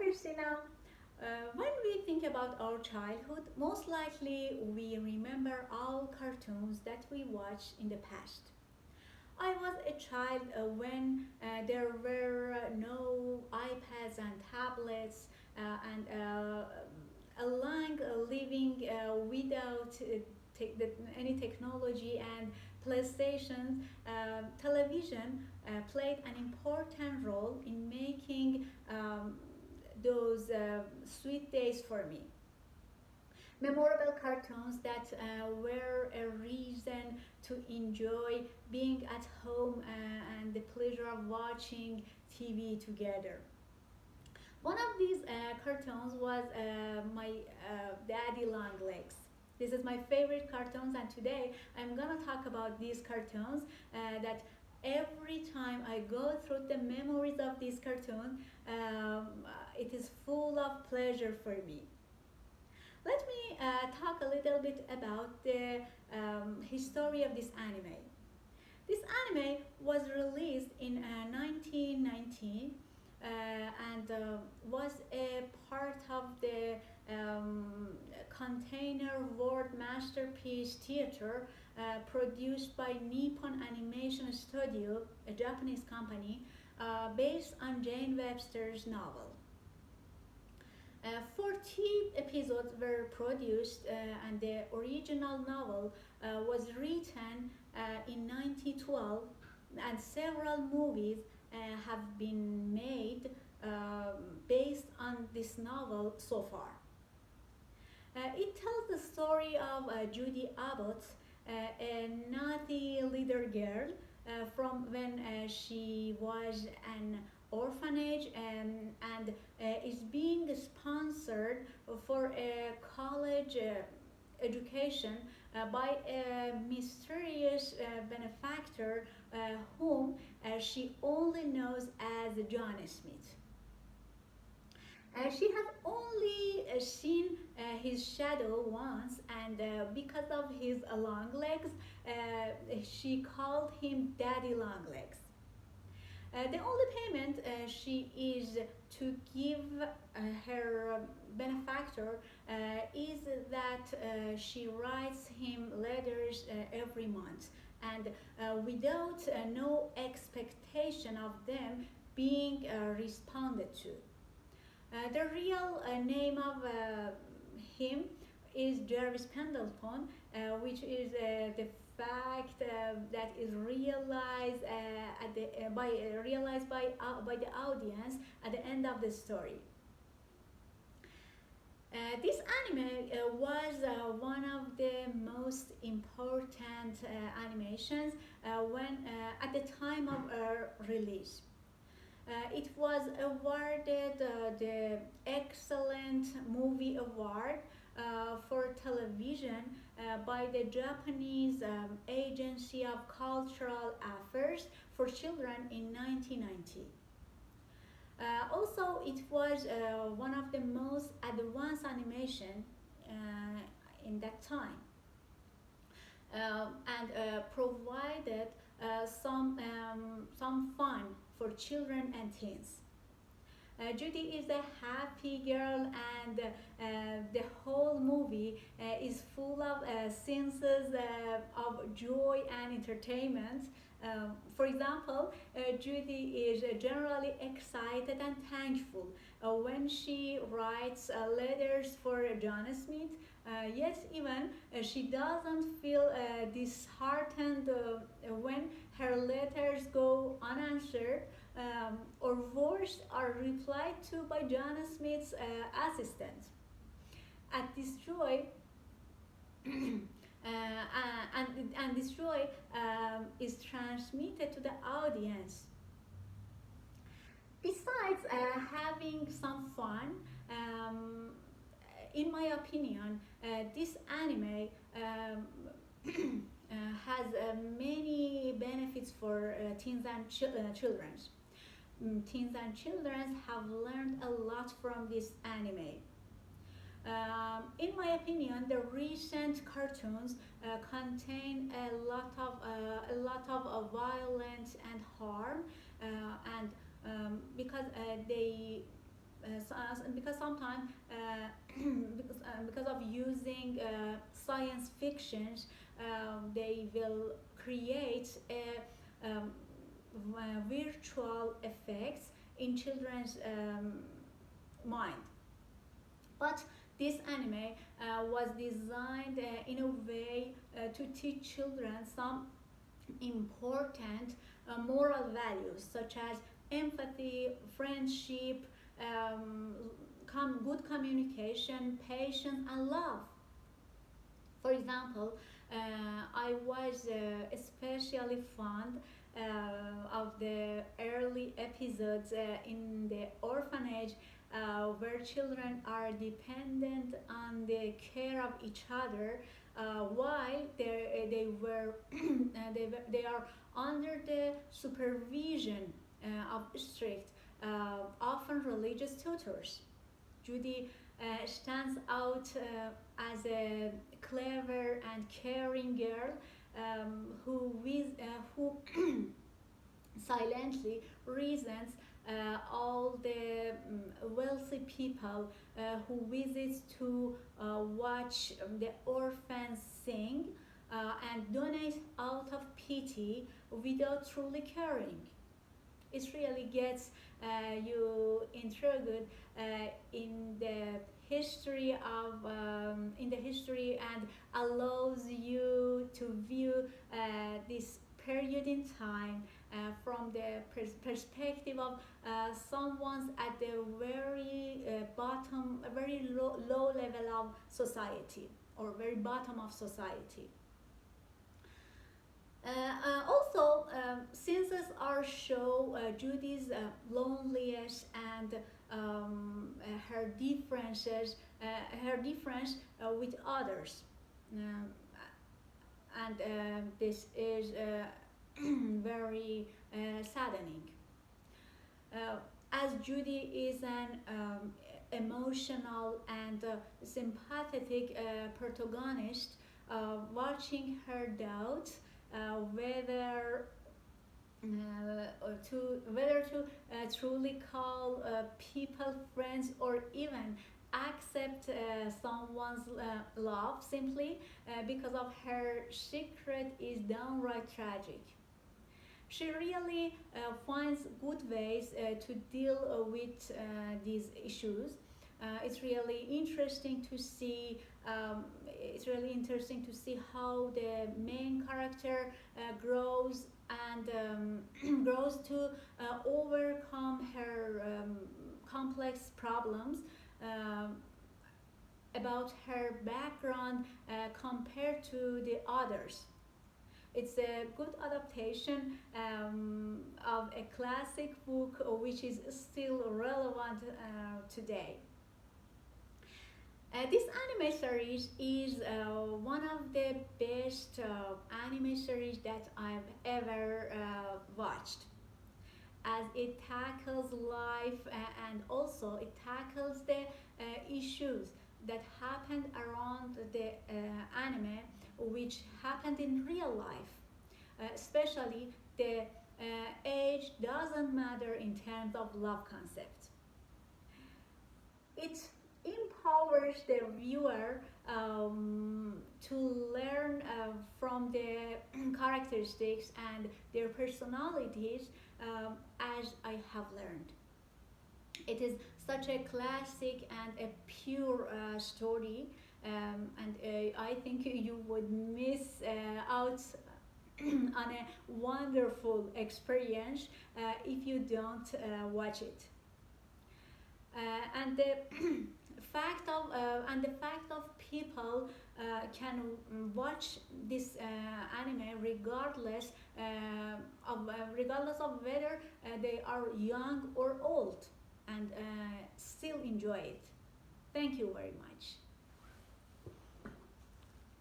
Christina. When we think about our childhood, most likely we remember all cartoons that we watched in the past. I was a child when there were no iPads and tablets and a long living without any technology and PlayStation. Television played an important role in making those sweet days for me. Memorable cartoons that were a reason to enjoy being at home and the pleasure of watching TV together. One of these cartoons was my Daddy Long Legs. This is my favorite cartoons, and today I'm gonna talk about these cartoons that every time I go through the memories of this cartoon, it is full of pleasure for me. Let me talk a little bit about the history of this anime. This anime was released in 1990 and was a part of the Container World Masterpiece Theater produced by Nippon Animation Studio, a Japanese company, based on Jane Webster's novel. 40 episodes were produced, and the original novel was written in 1912, and several movies have been made based on this novel so far. It tells the story of Judy Abbott, a naughty little girl from when she was an orphanage and is being sponsored for a college education by a mysterious benefactor whom she only knows as John Smith. She has only seen his shadow once, and because of his long legs, she called him Daddy Longlegs. The only payment she is to give her benefactor is that she writes him letters every month, and without no expectation of them being responded to. The real name of him is Jarvis Pendleton, which is the fact that is realized by the audience at the end of the story. This anime was one of the most important animations when at the time of release. It was awarded the Excellent Movie Award for television by the Japanese Agency of Cultural Affairs for Children in 1990. Also, it was one of the most advanced animation in that time, and provided some fun for children and teens. Judy is a happy girl, and the whole movie is full of scenes of joy and entertainment. For example, Judy is generally excited and thankful when she writes letters for John Smith. Yet, even she doesn't feel disheartened when her letters go unanswered, or worse, are replied to by John Smith's assistant. At this joy, and this joy is transmitted to the audience. Besides having some fun, in my opinion, this anime has many benefits for teens and children. Teens and children have learned a lot from this anime. In my opinion, the recent cartoons contain a lot of violence and harm, and because they because sometimes because of using science fictions, they will create um, virtual effects in children's mind. But this anime was designed in a way to teach children some important moral values such as empathy, friendship, good communication, patience, and love. For example, I was especially fond of the early episodes in the orphanage where children are dependent on the care of each other while they are under the supervision of strict, often religious tutors. Judy stands out as a clever and caring girl who silently reasons all the wealthy people who visits to watch the orphans sing and donate out of pity without truly caring. It really gets you intrigued in the history of in the history and allows you to view this period in time from the perspective of someone's at the very bottom, a very low level of society or very bottom of society. Also, since our show, Judy's loneliness and her differences, her difference with others, um, and this is very saddening. As Judy is an emotional and sympathetic protagonist, watching her doubt whether whether to truly call people friends or even accept someone's love simply because of her secret is downright tragic. She really finds good ways to deal with these issues. It's really interesting to see. It's really interesting to see how the main character grows and grows to overcome her complex problems um, about her background compared to the others. It's a good adaptation of a classic book which is still relevant today. This anime series is one of the best anime series that I've ever watched, as it tackles life and also it tackles the issues that happened around the anime which happened in real life, especially the age doesn't matter in terms of love concept. It empowers the viewer to learn from the characteristics and their personalities as I have learned. It is such a classic and a pure story, and I think you would miss out on a wonderful experience if you don't watch it. And the fact of people can watch this anime regardless of whether they are young or old and still enjoy it. Thank you very much.